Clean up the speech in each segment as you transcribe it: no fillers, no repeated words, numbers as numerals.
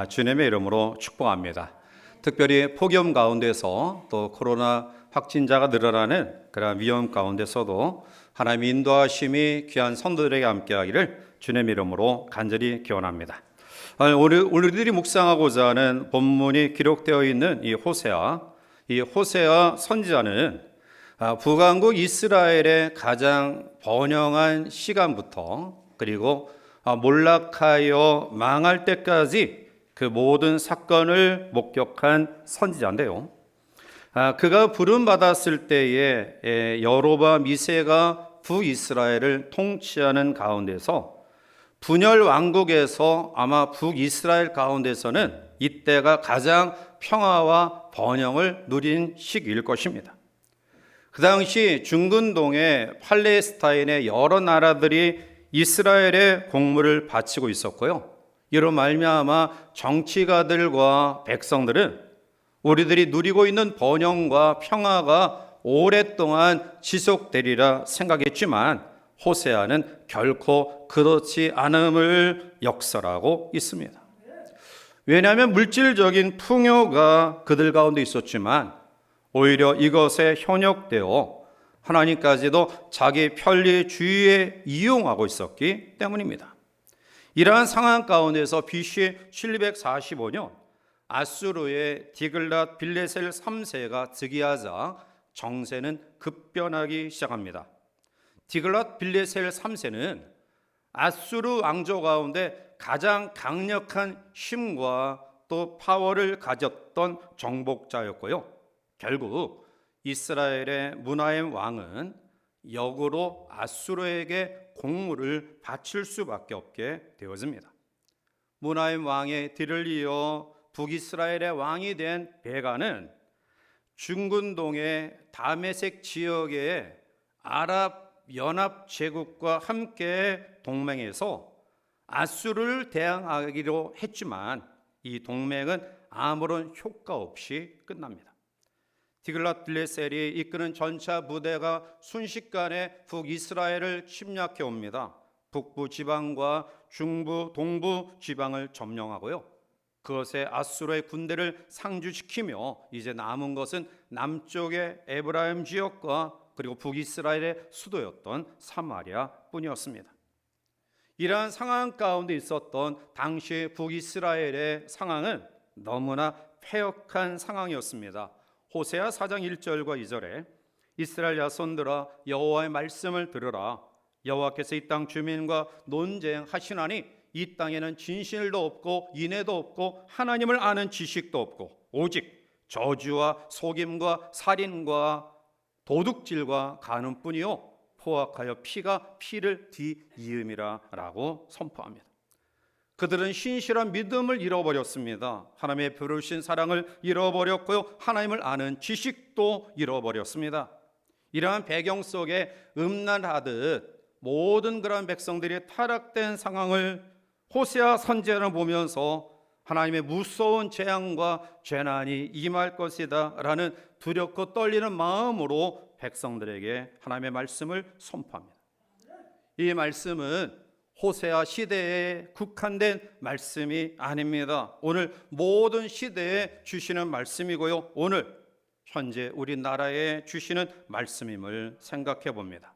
주님의 이름으로 축복합니다. 특별히 폭염 가운데서 또 코로나 확진자가 늘어나는 그런 위험 가운데서도 하나님의 인도하심이 귀한 성도들에게 함께하기를 주님의 이름으로 간절히 기원합니다. 오늘 우리들이 묵상하고자 하는 본문이 기록되어 있는 이 호세아 선지자는 북왕국 이스라엘의 가장 번영한 시간부터 그리고 몰락하여 망할 때까지 그 모든 사건을 목격한 선지자인데요. 그가 부름받았을 때에 여로보암 2세가 북이스라엘을 통치하는 가운데서 분열 왕국에서 아마 북이스라엘 가운데서는 이때가 가장 평화와 번영을 누린 시기일 것입니다. 그 당시 중근동의 팔레스타인의 여러 나라들이 이스라엘의 공물을 바치고 있었고요. 이로 말미암아 정치가들과 백성들은 우리들이 누리고 있는 번영과 평화가 오랫동안 지속되리라 생각했지만 호세아는 결코 그렇지 않음을 역설하고 있습니다. 왜냐하면 물질적인 풍요가 그들 가운데 있었지만 오히려 이것에 현혹되어 하나님까지도 자기 편리주의에 이용하고 있었기 때문입니다. 이러한 상황 가운데서 BC 745년 아수르의 디글랏 빌레셀 3세가 즉위하자 정세는 급변하기 시작합니다. 디글랏 빌레셀 3세는 아수르 왕조 가운데 가장 강력한 힘과 또 파워를 가졌던 정복자였고요. 결국 이스라엘의 므나헴 왕은 역으로 아수르에게 공물을 바칠 수밖에 없게 되어집니다. 므나헴 왕의 뒤를 이어 북이스라엘의 왕이 된 베가는 중근동의 다메섹 지역의 아랍 연합 제국과 함께 동맹해서 아수르를 대항하기로 했지만 이 동맹은 아무런 효과 없이 끝납니다. 디글랏 빌레셀이 이끄는 전차 부대가 순식간에 북이스라엘을 침략해 옵니다. 북부 지방과 중부, 동부 지방을 점령하고요. 그것에 아수르의 군대를 상주시키며 이제 남은 것은 남쪽의 에브라임 지역과 그리고 북이스라엘의 수도였던 사마리아 뿐이었습니다. 이러한 상황 가운데 있었던 당시 북이스라엘의 상황은 너무나 패역한 상황이었습니다. 호세아 4장 1절과 2절에 이스라엘 자손들아 여호와의 말씀을 들으라. 여호와께서 이 땅 주민과 논쟁하시나니 이 땅에는 진실도 없고 인애도 없고 하나님을 아는 지식도 없고 오직 저주와 속임과 살인과 도둑질과 간음뿐이요 포악하여 피가 피를 뒤이음이라라고 선포합니다. 그들은 신실한 믿음을 잃어버렸습니다. 하나님의 부르신 사랑을 잃어버렸고요. 하나님을 아는 지식도 잃어버렸습니다. 이러한 배경 속에 음란하듯 모든 그러한 백성들이 타락된 상황을 호세아 선지자를 보면서 하나님의 무서운 재앙과 재난이 임할 것이다 라는 두렵고 떨리는 마음으로 백성들에게 하나님의 말씀을 선포합니다. 이 말씀은 호세아 시대에 국한된 말씀이 아닙니다. 오늘 모든 시대에 주시는 말씀이고요. 오늘 현재 우리나라에 주시는 말씀임을 생각해 봅니다.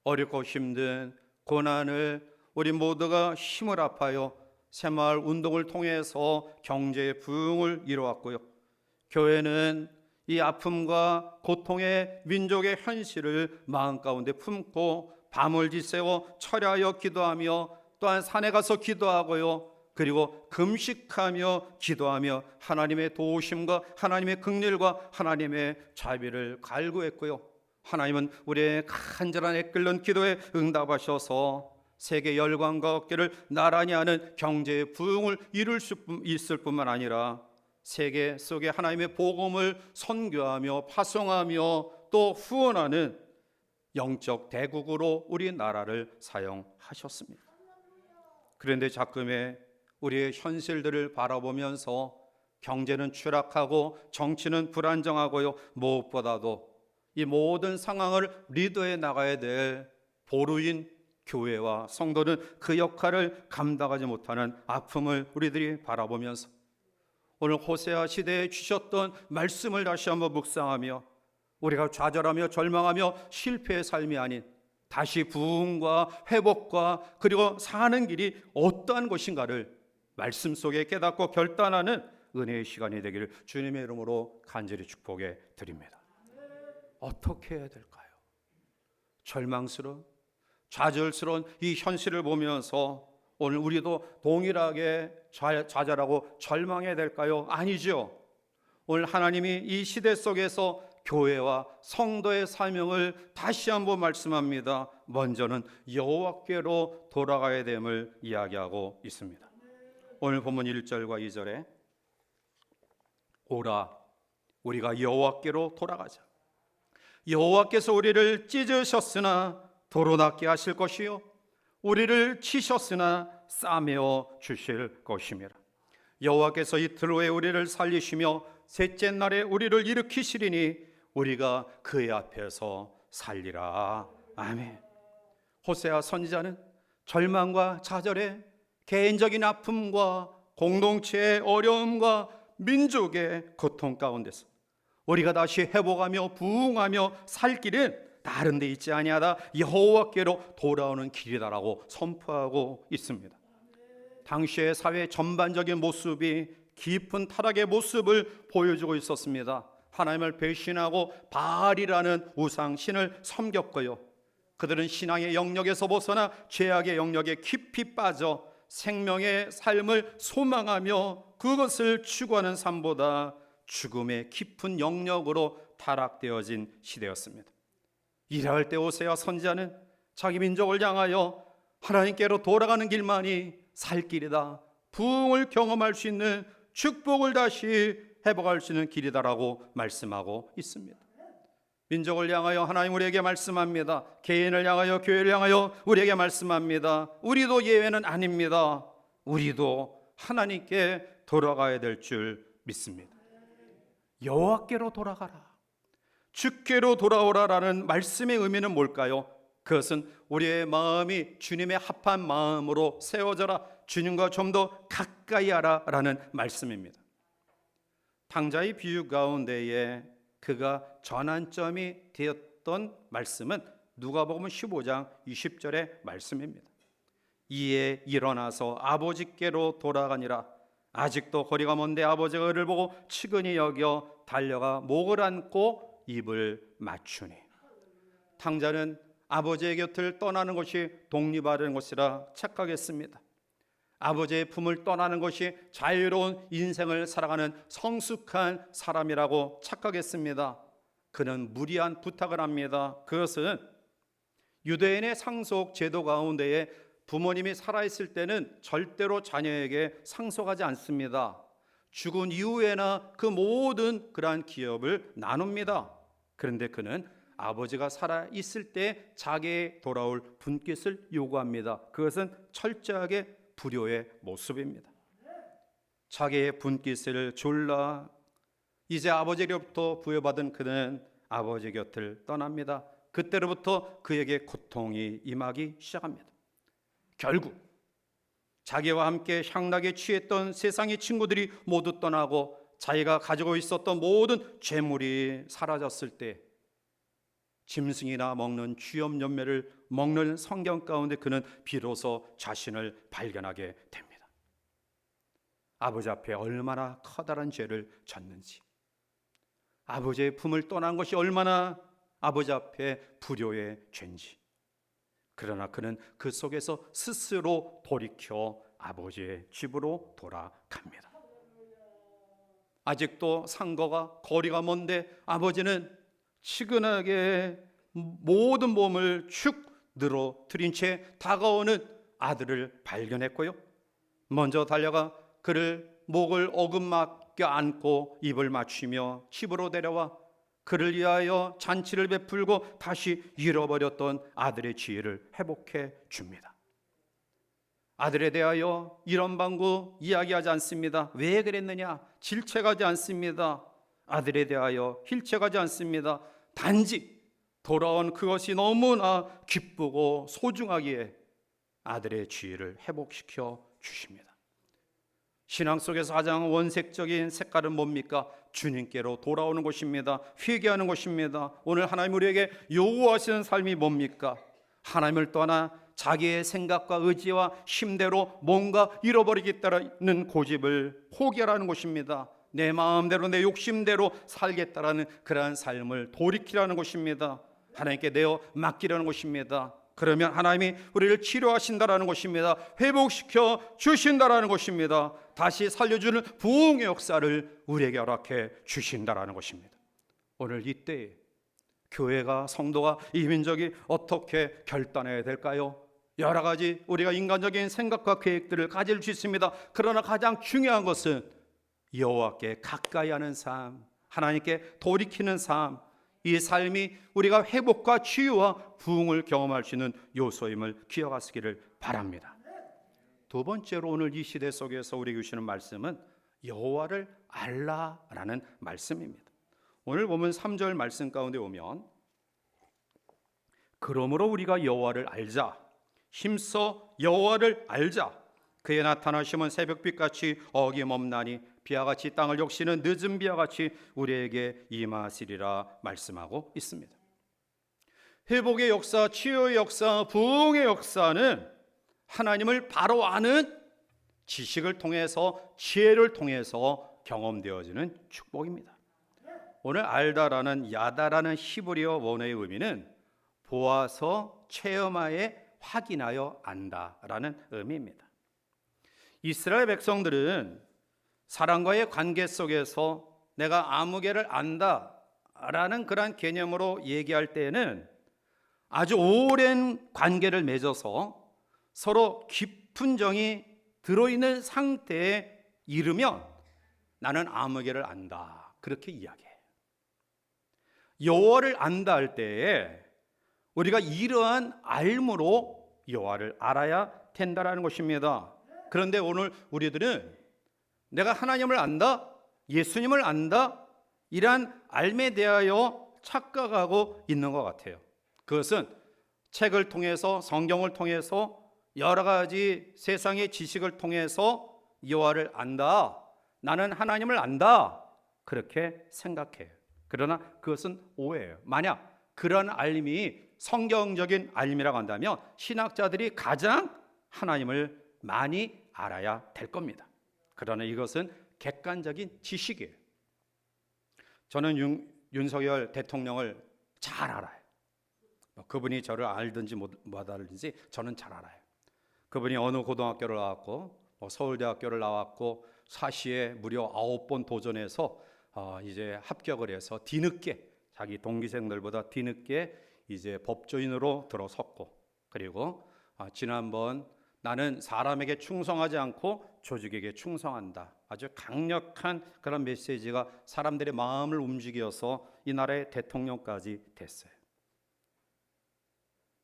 어렵고 힘든 고난을 우리 모두가 힘을 합하여 새마을 운동을 통해서 경제의 부흥을 이루었고요. 교회는 이 아픔과 고통의 민족의 현실을 마음 가운데 품고 밤을 지새워 철야하여 기도하며 또한 산에 가서 기도하고요. 그리고 금식하며 기도하며 하나님의 도우심과 하나님의 긍휼과 하나님의 자비를 갈구했고요. 하나님은 우리의 간절한 애끓는 기도에 응답하셔서 세계 열강과 어깨를 나란히 하는 경제의 부흥을 이룰 수 있을 뿐만 아니라 세계 속에 하나님의 복음을 선교하며 파송하며 또 후원하는 영적 대국으로 우리나라를 사용하셨습니다. 그런데 자금의 우리의 현실들을 바라보면서 경제는 추락하고 정치는 불안정하고요. 무엇보다도 이 모든 상황을 리드해 나가야 될 보루인 교회와 성도는 그 역할을 감당하지 못하는 아픔을 우리들이 바라보면서 오늘 호세아 시대에 주셨던 말씀을 다시 한번 묵상하며 우리가 좌절하며 절망하며 실패의 삶이 아닌 다시 부흥과 회복과 그리고 사는 길이 어떠한 것인가를 말씀 속에 깨닫고 결단하는 은혜의 시간이 되기를 주님의 이름으로 간절히 축복해 드립니다. 어떻게 해야 될까요? 절망스러운 좌절스러운 이 현실을 보면서 오늘 우리도 동일하게 좌절하고 절망해야 될까요? 아니죠. 오늘 하나님이 이 시대 속에서 교회와 성도의 사명을 다시 한번 말씀합니다. 먼저는 여호와께로 돌아가야 됨을 이야기하고 있습니다. 오늘 본문 1절과 2절에 오라 우리가 여호와께로 돌아가자. 여호와께서 우리를 찢으셨으나 도로낫게 하실 것이요 우리를 치셨으나 싸매어 주실 것임이라. 여호와께서 이틀 후에 우리를 살리시며 셋째 날에 우리를 일으키시리니 우리가 그의 앞에서 살리라. 아멘. 호세아 선지자는 절망과 좌절에 개인적인 아픔과 공동체의 어려움과 민족의 고통 가운데서 우리가 다시 회복하며 부흥하며 살 길은 다른 데 있지 아니하다 여호와께로 돌아오는 길이다라고 선포하고 있습니다. 당시의 사회 전반적인 모습이 깊은 타락의 모습을 보여주고 있었습니다. 하나님을 배신하고 바알이라는 우상 신을 섬겼고요. 그들은 신앙의 영역에서 벗어나 죄악의 영역에 깊이 빠져 생명의 삶을 소망하며 그것을 추구하는 삶보다 죽음의 깊은 영역으로 타락되어진 시대였습니다. 이럴 때 호세아 선지자는 자기 민족을 향하여 하나님께로 돌아가는 길만이 살 길이다, 부흥을 경험할 수 있는 축복을 다시 회복할 수 있는 길이다라고 말씀하고 있습니다. 민족을 향하여 하나님 우리에게 말씀합니다. 개인을 향하여 교회를 향하여 우리에게 말씀합니다. 우리도 예외는 아닙니다. 우리도 하나님께 돌아가야 될 줄 믿습니다. 여호와께로 돌아가라, 주께로 돌아오라라는 말씀의 의미는 뭘까요? 그것은 우리의 마음이 주님의 합한 마음으로 세워져라, 주님과 좀 더 가까이 하라라는 말씀입니다. 탕자의 비유 가운데에 그가 전환점이 되었던 말씀은 누가복음 15장 20절의 말씀입니다. 이에 일어나서 아버지께로 돌아가니라. 아직도 거리가 먼데 아버지가 그를 보고 측은히 여겨 달려가 목을 안고 입을 맞추니. 탕자는 아버지의 곁을 떠나는 것이 독립하려는 것이라 착각했습니다. 아버지의 품을 떠나는 것이 자유로운 인생을 살아가는 성숙한 사람이라고 착각했습니다. 그는 무리한 부탁을 합니다. 그것은 유대인의 상속 제도 가운데에 부모님이 살아있을 때는 절대로 자녀에게 상속하지 않습니다. 죽은 이후에나 그 모든 그러한 기업을 나눕니다. 그런데 그는 아버지가 살아있을 때 자기에 돌아올 분깃을 요구합니다. 그것은 철저하게 불효의 모습입니다. 자기의 분깃을 졸라 이제 아버지로부터 부여받은 그는 아버지 곁을 떠납니다. 그때로부터 그에게 고통이 임하기 시작합니다. 결국 자기와 함께 향락에 취했던 세상의 친구들이 모두 떠나고 자기가 가지고 있었던 모든 재물이 사라졌을 때 짐승이나 먹는 쥐염 열매를 먹는 성경 가운데 그는 비로소 자신을 발견하게 됩니다. 아버지 앞에 얼마나 커다란 죄를 졌는지, 아버지의 품을 떠난 것이 얼마나 아버지 앞에 불효의 죄인지. 그러나 그는 그 속에서 스스로 돌이켜 아버지의 집으로 돌아갑니다. 아직도 상거가 거리가 먼데 아버지는 치근하게 모든 몸을 축 늘어뜨린 채 다가오는 아들을 발견했고요. 먼저 달려가 그를 목을 어긋맞게 안고 입을 맞추며 집으로 데려와 그를 위하여 잔치를 베풀고 다시 잃어버렸던 아들의 지혜를 회복해 줍니다. 아들에 대하여 이런 방구 이야기하지 않습니다. 왜 그랬느냐? 질책하지 않습니다. 아들에 대하여 힐책하지 않습니다. 단지 돌아온 그것이 너무나 기쁘고 소중하기에 아들의 지위를 회복시켜 주십니다. 신앙 속에서 가장 원색적인 색깔은 뭡니까? 주님께로 돌아오는 것입니다. 회개하는 것입니다. 오늘 하나님 우리에게 요구하시는 삶이 뭡니까? 하나님을 떠나 자기의 생각과 의지와 힘대로 뭔가 잃어버리겠다는 고집을 포기하라는 것입니다. 내 마음대로 내 욕심대로 살겠다라는 그러한 삶을 돌이키라는 것입니다. 하나님께 내어 맡기라는 것입니다. 그러면 하나님이 우리를 치료하신다라는 것입니다. 회복시켜 주신다라는 것입니다. 다시 살려주는 부흥의 역사를 우리에게 허락해 주신다라는 것입니다. 오늘 이때에 교회가, 성도가, 이민족이 어떻게 결단해야 될까요? 여러 가지 우리가 인간적인 생각과 계획들을 가질 수 있습니다. 그러나 가장 중요한 것은 여호와께 가까이 하는 삶, 하나님께 돌이키는 삶, 이 삶이 우리가 회복과 치유와 부흥을 경험할 수 있는 요소임을 기억하시기를 바랍니다. 두 번째로 오늘 이 시대 속에서 우리에게 주시는 말씀은 여호와를 알라라는 말씀입니다. 오늘 보면 3절 말씀 가운데 오면 그러므로 우리가 여호와를 알자, 힘써 여호와를 알자. 그의 나타나심은 새벽빛같이 어김없나니 비와 같이 땅을 적시는 늦은 비와 같이 우리에게 임하시리라 말씀하고 있습니다. 회복의 역사, 치유의 역사, 부흥의 역사는 하나님을 바로 아는 지식을 통해서, 지혜를 통해서 경험되어지는 축복입니다. 오늘 알다라는 야다라는 히브리어 원어의 의미는 보아서, 체험하여, 확인하여 안다라는 의미입니다. 이스라엘 백성들은 사람과의 관계 속에서 내가 아무개를 안다라는 그런 개념으로 얘기할 때에는 아주 오랜 관계를 맺어서 서로 깊은 정이 들어있는 상태에 이르면 나는 아무개를 안다, 그렇게 이야기해요. 여호와를 안다 할 때에 우리가 이러한 알므로 여호와를 알아야 된다라는 것입니다. 그런데 오늘 우리들은 내가 하나님을 안다, 예수님을 안다, 이러한 알에 대하여 착각하고 있는 것 같아요. 그것은 책을 통해서, 성경을 통해서, 여러 가지 세상의 지식을 통해서 여호와를 안다, 나는 하나님을 안다, 그렇게 생각해요. 그러나 그것은 오해예요. 만약 그런 알림이 성경적인 알림이라고 한다면 신학자들이 가장 하나님을 많이 알아야 될 겁니다. 그러나 이것은 객관적인 지식이에요. 저는 윤석열 대통령을 잘 알아요. 그분이 저를 알든지 못 알든지 저는 잘 알아요. 그분이 어느 고등학교를 나왔고 서울대학교를 나왔고 사시에 무려 9번 도전해서 이제 합격을 해서 뒤늦게, 자기 동기생들보다 뒤늦게 이제 법조인으로 들어섰고, 그리고 지난번 나는 사람에게 충성하지 않고 조직에게 충성한다, 아주 강력한 그런 메시지가 사람들의 마음을 움직여서 이 나라의 대통령까지 됐어요.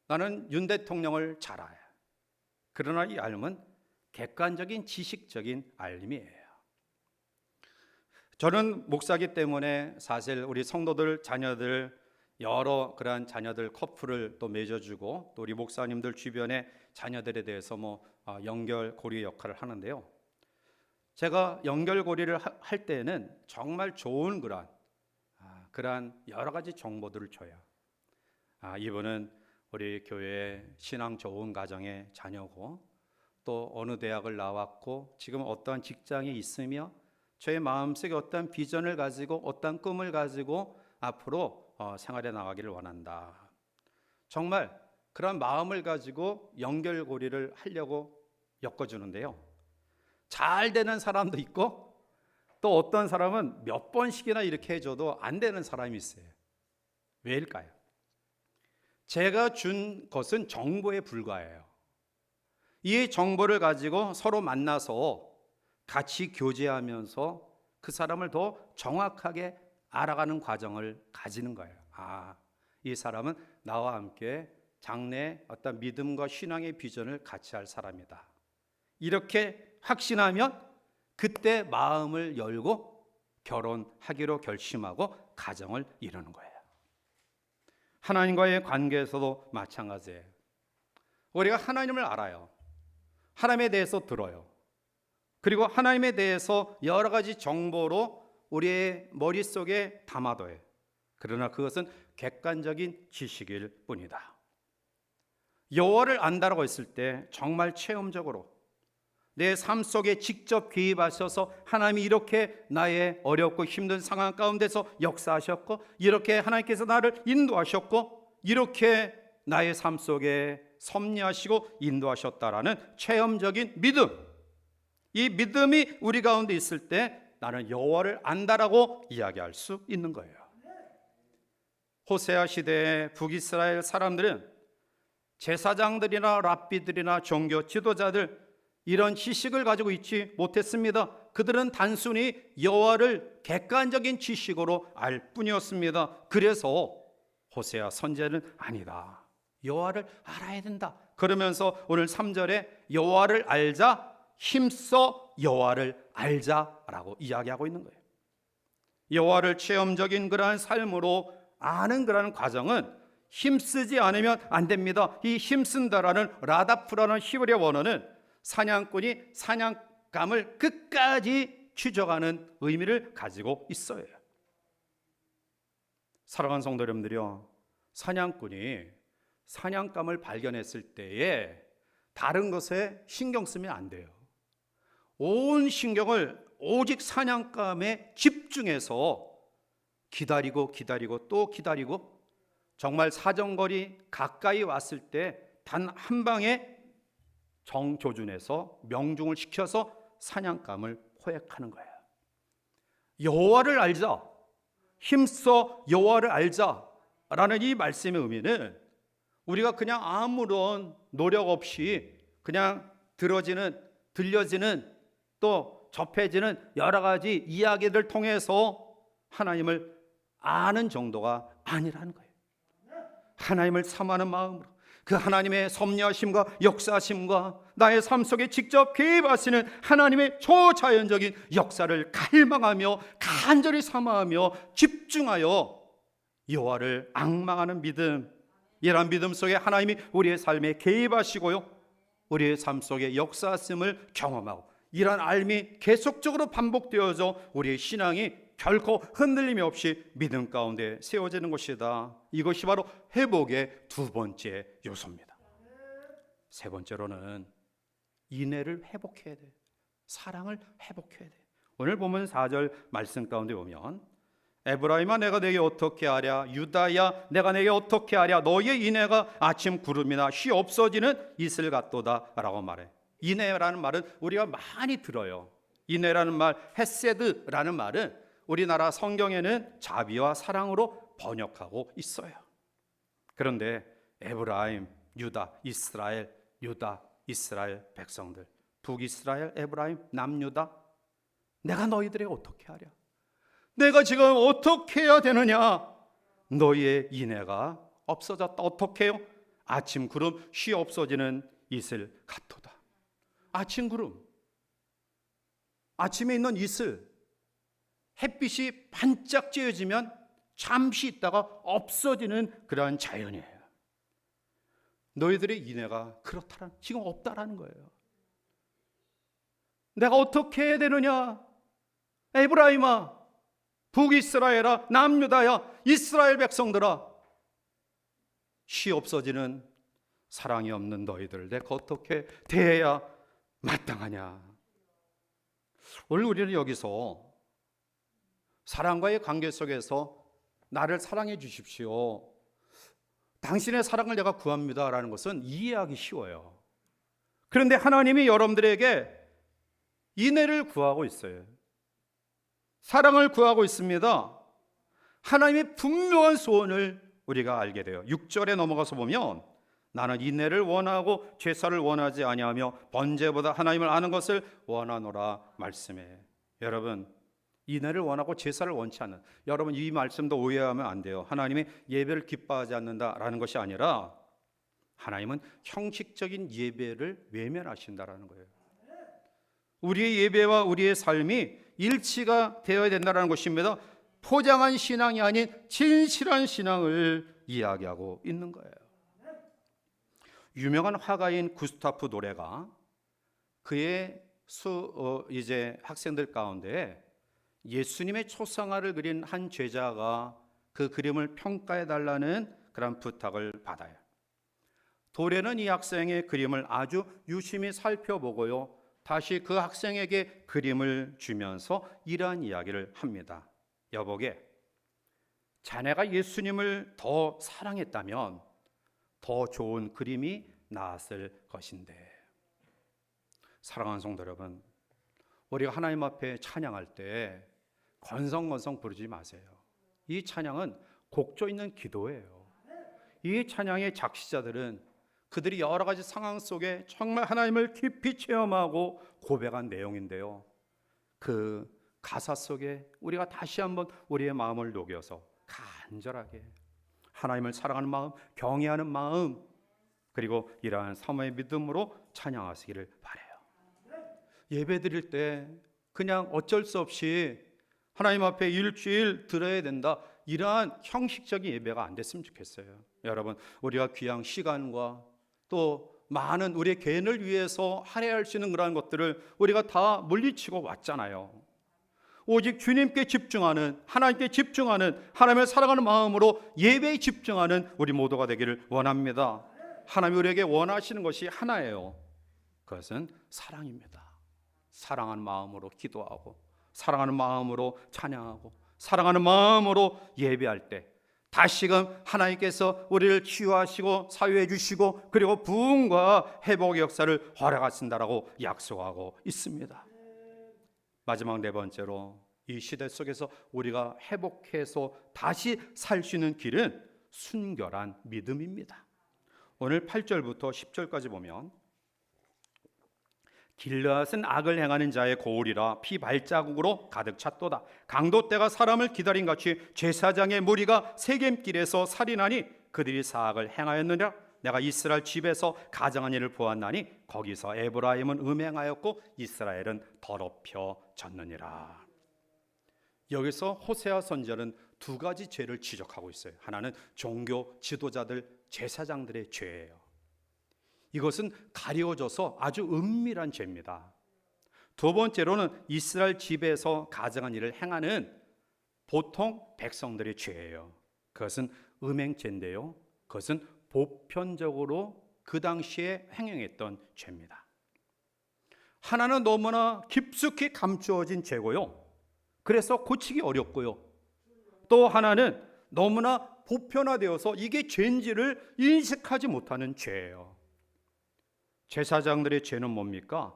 나는 윤 대통령을 잘 알아요. 그러나 이 알림은 객관적인 지식적인 알림이에요. 저는 목사기 때문에 사실 우리 성도들 자녀들, 여러 그러한 자녀들 커플을 또 맺어주고, 또 우리 목사님들 주변에 자녀들에 대해서 연결고리 역할을 하는데요. 제가 연결고리를 할 때는 정말 좋은 그러한 여러 가지 정보들을 줘요. 이분은 우리 교회 신앙 좋은 가정의 자녀고, 또 어느 대학을 나왔고, 지금 어떠한 직장에 있으며, 저의 마음속에 어떤 비전을 가지고 어떤 꿈을 가지고 앞으로 생활해 나가기를 원한다. 정말 그런 마음을 가지고 연결고리를 하려고 엮어주는데요. 잘 되는 사람도 있고, 또 어떤 사람은 몇 번씩이나 이렇게 해줘도 안 되는 사람이 있어요. 왜일까요? 제가 준 것은 정보에 불과해요. 이 정보를 가지고 서로 만나서 같이 교제하면서 그 사람을 더 정확하게 알아가는 과정을 가지는 거예요. 이 사람은 나와 함께 장래의 어떤 믿음과 신앙의 비전을 같이 할 사람이다. 이렇게 확신하면 그때 마음을 열고 결혼하기로 결심하고 가정을 이루는 거예요. 하나님과의 관계에서도 마찬가지예요. 우리가 하나님을 알아요. 하나님에 대해서 들어요. 그리고 하나님에 대해서 여러 가지 정보로 우리의 머릿속에 담아둬요. 그러나 그것은 객관적인 지식일 뿐이다. 여호와를 안다라고 했을 때 정말 체험적으로 내 삶 속에 직접 개입하셔서 하나님이 이렇게 나의 어렵고 힘든 상황 가운데서 역사하셨고, 이렇게 하나님께서 나를 인도하셨고, 이렇게 나의 삶 속에 섭리하시고 인도하셨다라는 체험적인 믿음, 이 믿음이 우리 가운데 있을 때 나는 여호와를 안다라고 이야기할 수 있는 거예요. 호세아 시대의 북이스라엘 사람들은 제사장들이나 랍비들이나 종교 지도자들 이런 지식을 가지고 있지 못했습니다. 그들은 단순히 여호와를 객관적인 지식으로 알 뿐이었습니다. 그래서 호세아 선지자는 아니다, 여호와를 알아야 된다 그러면서 오늘 3절에 여호와를 알자, 힘써 여호와를 알자라고 이야기하고 있는 거예요. 여호와를 체험적인 그러한 삶으로 아는 그러한 과정은 힘쓰지 않으면 안 됩니다. 이 힘쓴다라는 라다프라는 히브리 원어는 사냥꾼이 사냥감을 끝까지 추적하는 의미를 가지고 있어요. 사랑하는 성도 여러분들이요, 사냥꾼이 사냥감을 발견했을 때에 다른 것에 신경 쓰면 안 돼요. 온 신경을 오직 사냥감에 집중해서 기다리고 또 기다리고, 정말 사정거리 가까이 왔을 때 단 한 방에 정조준해서 명중을 시켜서 사냥감을 포획하는 거예요. 여호와를 알자, 힘써 여호와를 알자라는 이 말씀의 의미는 우리가 그냥 아무런 노력 없이 그냥 들려지는 또 접해지는 여러 가지 이야기들 통해서 하나님을 아는 정도가 아니라는 거예요. 하나님을 사모하는 마음으로 그 하나님의 섭리하심과 역사하심과 나의 삶 속에 직접 개입하시는 하나님의 초자연적인 역사를 갈망하며 간절히 사모하며 집중하여 여호와를 앙망하는 믿음, 이러한 믿음 속에 하나님이 우리의 삶에 개입하시고요, 우리의 삶 속에 역사하심을 경험하고, 이러한 알미 계속적으로 반복되어져 우리의 신앙이 결코 흔들림이 없이 믿음 가운데 세워지는 것이다. 이것이 바로 회복의 두 번째 요소입니다. 세 번째로는 인애를 회복해야 돼. 사랑을 회복해야 돼. 오늘 보면 4절 말씀 가운데 보면 에브라임아 내가 내게 어떻게 하랴, 유다야 내가 내게 어떻게 하랴, 너의 인애가 아침 구름이나 쉬 없어지는 이슬 같도다 라고 말해. 인애라는 말은 우리가 많이 들어요. 인애라는 말, 헤세드라는 말은 우리나라 성경에는 자비와 사랑으로 번역하고 있어요. 그런데 에브라임, 유다, 이스라엘 백성들, 북이스라엘, 에브라임, 남유다, 내가 너희들에게 어떻게 하랴? 내가 지금 어떻게 해야 되느냐? 너희의 인애가 없어졌다. 어떻게 해요? 아침 구름 쉬 없어지는 이슬 같도다. 아침 구름, 아침에 있는 이슬, 햇빛이 반짝 쬐어지면 잠시 있다가 없어지는 그러한 자연이에요. 너희들의 인애가 그렇다는, 지금 없다라는 거예요. 내가 어떻게 해야 되느냐? 에브라임아, 북이스라엘아, 남유다야, 이스라엘 백성들아, 쉬 없어지는 사랑이 없는 너희들 내가 어떻게 대해야 마땅하냐? 오늘 우리는 여기서 사랑과의 관계 속에서 나를 사랑해 주십시오, 당신의 사랑을 내가 구합니다 라는 것은 이해하기 쉬워요. 그런데 하나님이 여러분들에게 인애를 구하고 있어요. 사랑을 구하고 있습니다. 하나님의 분명한 소원을 우리가 알게 돼요. 6절에 넘어가서 보면 나는 인애를 원하고 제사를 원하지 아니하며 번제보다 하나님을 아는 것을 원하노라 말씀해. 여러분, 인애를 원하고 제사를 원치 않는, 여러분 이 말씀도 오해하면 안 돼요. 하나님이 예배를 기뻐하지 않는다라는 것이 아니라 하나님은 형식적인 예배를 외면하신다라는 거예요. 우리의 예배와 우리의 삶이 일치가 되어야 된다는 것입니다. 포장한 신앙이 아닌 진실한 신앙을 이야기하고 있는 거예요. 유명한 화가인 구스타프 노레가 그의 이제 학생들 가운데 예수님의 초상화를 그린 한 제자가 그 그림을 평가해 달라는 그런 부탁을 받아요. 도레는 이 학생의 그림을 아주 유심히 살펴보고요, 다시 그 학생에게 그림을 주면서 이러한 이야기를 합니다. 여보게, 자네가 예수님을 더 사랑했다면 더 좋은 그림이 나왔을 것인데. 사랑하는 성도 여러분, 우리가 하나님 앞에 찬양할 때 건성건성 부르지 마세요. 이 찬양은 곡조 있는 기도예요. 이 찬양의 작시자들은 그들이 여러 가지 상황 속에 정말 하나님을 깊이 체험하고 고백한 내용인데요, 그 가사 속에 우리가 다시 한번 우리의 마음을 녹여서 간절하게 하나님을 사랑하는 마음, 경외하는 마음, 그리고 이러한 사모의 믿음으로 찬양하시기를 바라요. 예배 드릴 때 그냥 어쩔 수 없이 하나님 앞에 일주일 드려야 된다, 이러한 형식적인 예배가 안 됐으면 좋겠어요. 여러분, 우리가 귀한 시간과 또 많은 우리의 개인을 위해서 할애할 수 있는 그러한 것들을 우리가 다 물리치고 왔잖아요. 오직 주님께 집중하는, 하나님께 집중하는, 하나님을 사랑하는 마음으로 예배에 집중하는 우리 모두가 되기를 원합니다. 하나님이 우리에게 원하시는 것이 하나예요. 그것은 사랑입니다. 사랑하는 마음으로 기도하고, 사랑하는 마음으로 찬양하고, 사랑하는 마음으로 예배할 때 다시금 하나님께서 우리를 치유하시고 사유해 주시고, 그리고 부흥과 회복의 역사를 허락하신다라고 약속하고 있습니다. 마지막 네 번째로, 이 시대 속에서 우리가 회복해서 다시 살 수 있는 길은 순결한 믿음입니다. 오늘 8절부터 10절까지 보면, 길르앗은 악을 행하는 자의 고울이라 피 발자국으로 가득 찼도다. 강도 때가 사람을 기다린 같이 제사장의 무리가 세겜길에서 살인하니 그들이 사악을 행하였느냐. 내가 이스라엘 집에서 가정한 일을 보았나니 거기서 에브라임은 음행하였고 이스라엘은 더럽혀졌느니라. 여기서 호세아 선지자는 두 가지 죄를 지적하고 있어요. 하나는 종교 지도자들, 제사장들의 죄예요. 이것은 가려져서 아주 은밀한 죄입니다. 두 번째로는 이스라엘 집에서 가정한 일을 행하는 보통 백성들의 죄예요. 그것은 음행죄인데요, 그것은 보편적으로 그 당시에 행행했던 죄입니다. 하나는 너무나 깊숙이 감추어진 죄고요, 그래서 고치기 어렵고요, 또 하나는 너무나 보편화되어서 이게 죄인지를 인식하지 못하는 죄예요. 제사장들의 죄는 뭡니까?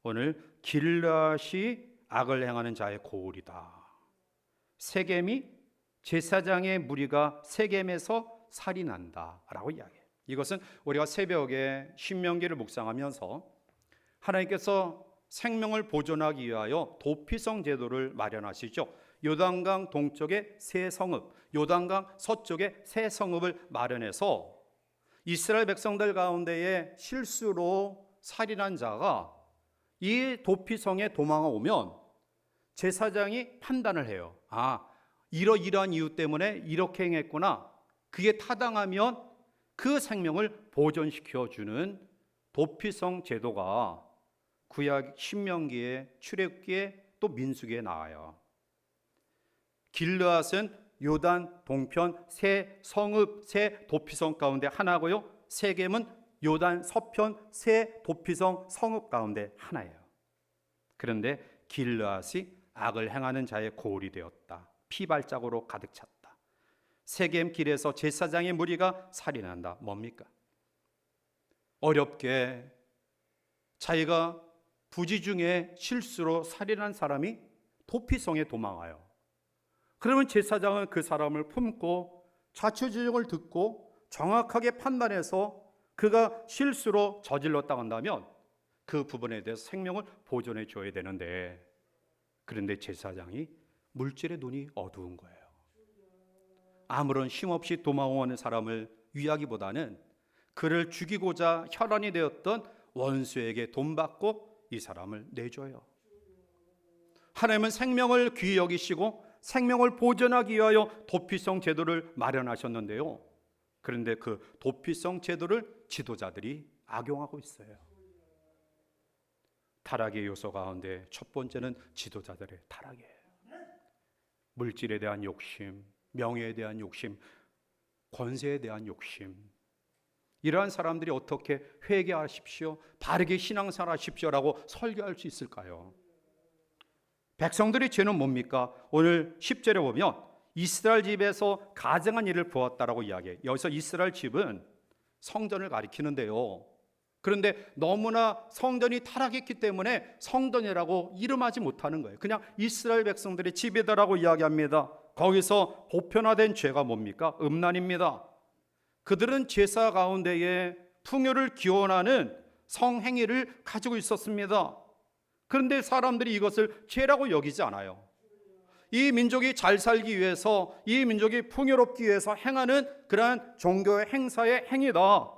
오늘 길르앗이 악을 행하는 자의 고울이다. 세겜이, 제사장의 무리가 세겜에서 살인한다라고 이야기해요. 이것은 우리가 새벽에 신명기를 묵상하면서 하나님께서 생명을 보존하기 위하여 도피성 제도를 마련하시죠. 요단강 동쪽에 세 성읍, 요단강 서쪽에 세 성읍을 마련해서 이스라엘 백성들 가운데에 실수로 살인한 자가 이 도피성에 도망오면 제사장이 판단을 해요. 이러이러한 이유 때문에 이렇게 행했구나. 그게 타당하면 그 생명을 보존시켜 주는 도피성 제도가 구약 신명기에, 출애굽기에, 또 민수기에 나와요. 길르앗은 요단 동편 세 성읍, 세 도피성 가운데 하나고요, 세겜은 요단 서편 세 도피성 성읍 가운데 하나예요. 그런데 길르앗이 악을 행하는 자의 고울이 되었다. 피발자국으로 가득 찼다. 세겜 길에서 제사장의 무리가 살인한다. 뭡니까? 어렵게 자기가 부지 중에 실수로 살인한 사람이 도피성에 도망와요. 그러면 제사장은 그 사람을 품고 자초지종을 듣고 정확하게 판단해서 그가 실수로 저질렀다고 한다면 그 부분에 대해서 생명을 보존해 줘야 되는데, 그런데 제사장이 물질의 눈이 어두운 거예요. 아무런 힘없이 도망오는 사람을 위하기보다는 그를 죽이고자 혈안이 되었던 원수에게 돈 받고 이 사람을 내줘요. 하나님은 생명을 귀히 여기시고 생명을 보존하기 위하여 도피성 제도를 마련하셨는데요, 그런데 그 도피성 제도를 지도자들이 악용하고 있어요. 타락의 요소 가운데 첫 번째는 지도자들의 타락이에요. 물질에 대한 욕심, 명예에 대한 욕심, 권세에 대한 욕심. 이러한 사람들이 어떻게 회개하십시오, 바르게 신앙생활하십시오라고 설교할 수 있을까요? 백성들의 죄는 뭡니까? 오늘 10절에 보면 이스라엘 집에서 가증한 일을 보았다라고 이야기해요. 여기서 이스라엘 집은 성전을 가리키는데요, 그런데 너무나 성전이 타락했기 때문에 성전이라고 이름하지 못하는 거예요. 그냥 이스라엘 백성들의 집이다라고 이야기합니다. 거기서 보편화된 죄가 뭡니까? 음란입니다. 그들은 제사 가운데에 풍요를 기원하는 성행위를 가지고 있었습니다. 그런데 사람들이 이것을 죄라고 여기지 않아요. 이 민족이 잘 살기 위해서, 이 민족이 풍요롭기 위해서 행하는 그러한 종교의 행사의 행위다.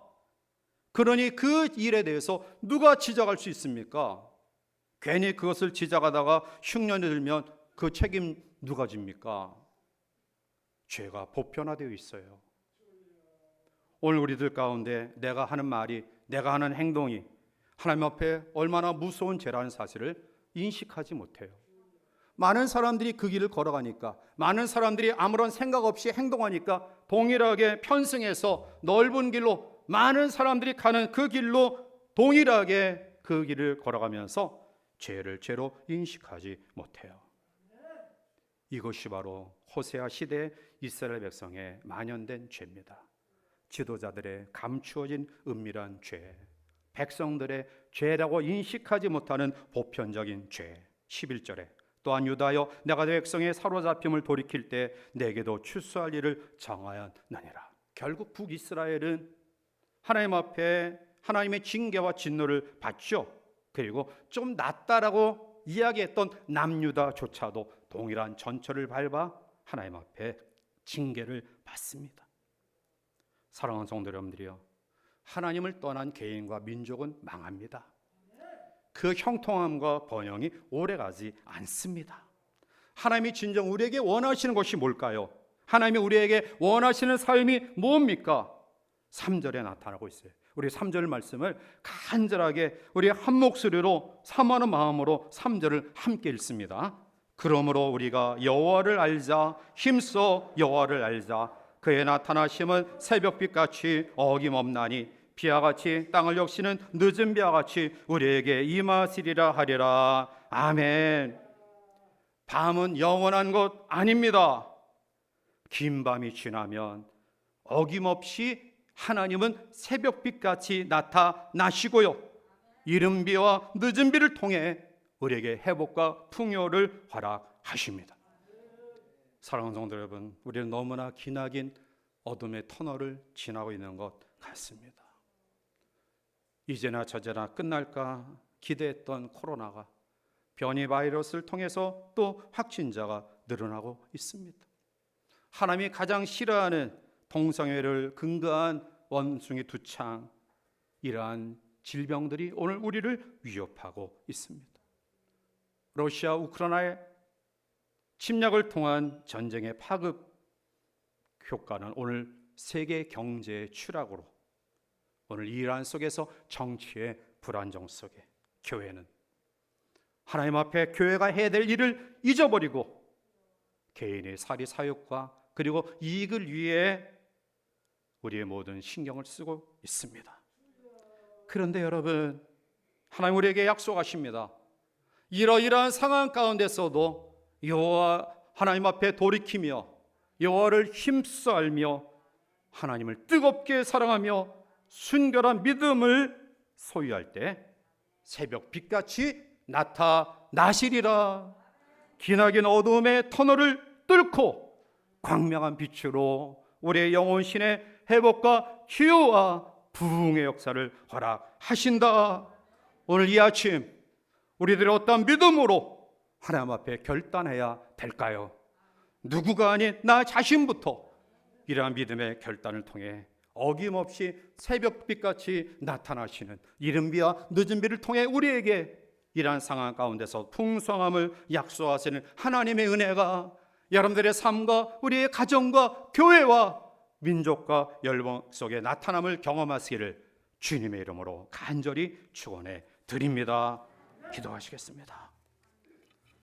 그러니 그 일에 대해서 누가 지적할 수 있습니까? 괜히 그것을 지적하다가 흉년이 들면 그 책임 누가 집니까? 죄가 보편화되어 있어요. 오늘 우리들 가운데 내가 하는 말이, 내가 하는 행동이 하나님 앞에 얼마나 무서운 죄라는 사실을 인식하지 못해요. 많은 사람들이 그 길을 걸어가니까, 많은 사람들이 아무런 생각 없이 행동하니까 동일하게 편승해서 넓은 길로, 많은 사람들이 가는 그 길로 동일하게 그 길을 걸어가면서 죄를 죄로 인식하지 못해요. 이것이 바로 호세아 시대 이스라엘 백성의 만연된 죄입니다. 지도자들의 감추어진 은밀한 죄, 백성들의 죄라고 인식하지 못하는 보편적인 죄. 11절에 또한 유다여, 내가 내 백성의 사로잡힘을 돌이킬 때 내게도 추수할 일을 정하였느니라. 결국 북이스라엘은 하나님 앞에 하나님의 징계와 진노를 받죠. 그리고 좀 낫다라고 이야기했던 남유다조차도 동일한 전철을 밟아 하나님 앞에 징계를 받습니다. 사랑하는 성도 여러분들이요, 하나님을 떠난 개인과 민족은 망합니다. 그 형통함과 번영이 오래가지 않습니다. 하나님이 진정 우리에게 원하시는 것이 뭘까요? 하나님이 우리에게 원하시는 삶이 뭡니까? 3절에 나타나고 있어요. 우리 3절 말씀을 간절하게 우리 한 목소리로 사모하는 마음으로 3절을 함께 읽습니다. 그러므로 우리가 여호와를 알자, 힘써 여호와를 알자. 그의 나타나심은 새벽빛같이 어김없나니 비와 같이 땅을 역시는 늦은 비와 같이 우리에게 임하시리라 하리라. 아멘. 밤은 영원한 것 아닙니다. 긴 밤이 지나면 어김없이 하나님은 새벽빛같이 나타나시고요, 이른 비와 늦은 비를 통해 우리에게 회복과 풍요를 허락하십니다. 사랑하는 성도 여러분, 우리는 너무나 기나긴 어둠의 터널을 지나고 있는 것 같습니다. 이제나 저제나 끝날까 기대했던 코로나가 변이 바이러스를 통해서 또 확진자가 늘어나고 있습니다. 하나님이 가장 싫어하는 동성애를 근거한 원숭이 두창, 이러한 질병들이 오늘 우리를 위협하고 있습니다. 러시아 우크라이나의 침략을 통한 전쟁의 파급 효과는 오늘 세계 경제의 추락으로, 오늘 이란 속에서 정치의 불안정 속에 교회는 하나님 앞에 교회가 해야 될 일을 잊어버리고 개인의 사리 사욕과 그리고 이익을 위해 우리의 모든 신경을 쓰고 있습니다. 그런데 여러분, 하나님 우리에게 약속하십니다. 이러이러한 상황 가운데서도 여호와 하나님 앞에 돌이키며 여호와를 힘써 알며 하나님을 뜨겁게 사랑하며 순결한 믿음을 소유할 때 새벽 빛같이 나타나시리라. 기나긴 어두움의 터널을 뚫고 광명한 빛으로 우리의 영혼신의 회복과 치유와 부흥의 역사를 허락하신다. 오늘 이 아침 우리들의 어떤 믿음으로 하나님 앞에 결단해야 될까요? 누구가 아닌 나 자신부터 이러한 믿음의 결단을 통해 어김없이 새벽빛같이 나타나시는 이른 비와 늦은 비를 통해 우리에게 이러한 상황 가운데서 풍성함을 약속하시는 하나님의 은혜가 여러분들의 삶과 우리의 가정과 교회와 민족과 열방 속에 나타남을 경험하시기를 주님의 이름으로 간절히 축원해 드립니다. 기도하시겠습니다.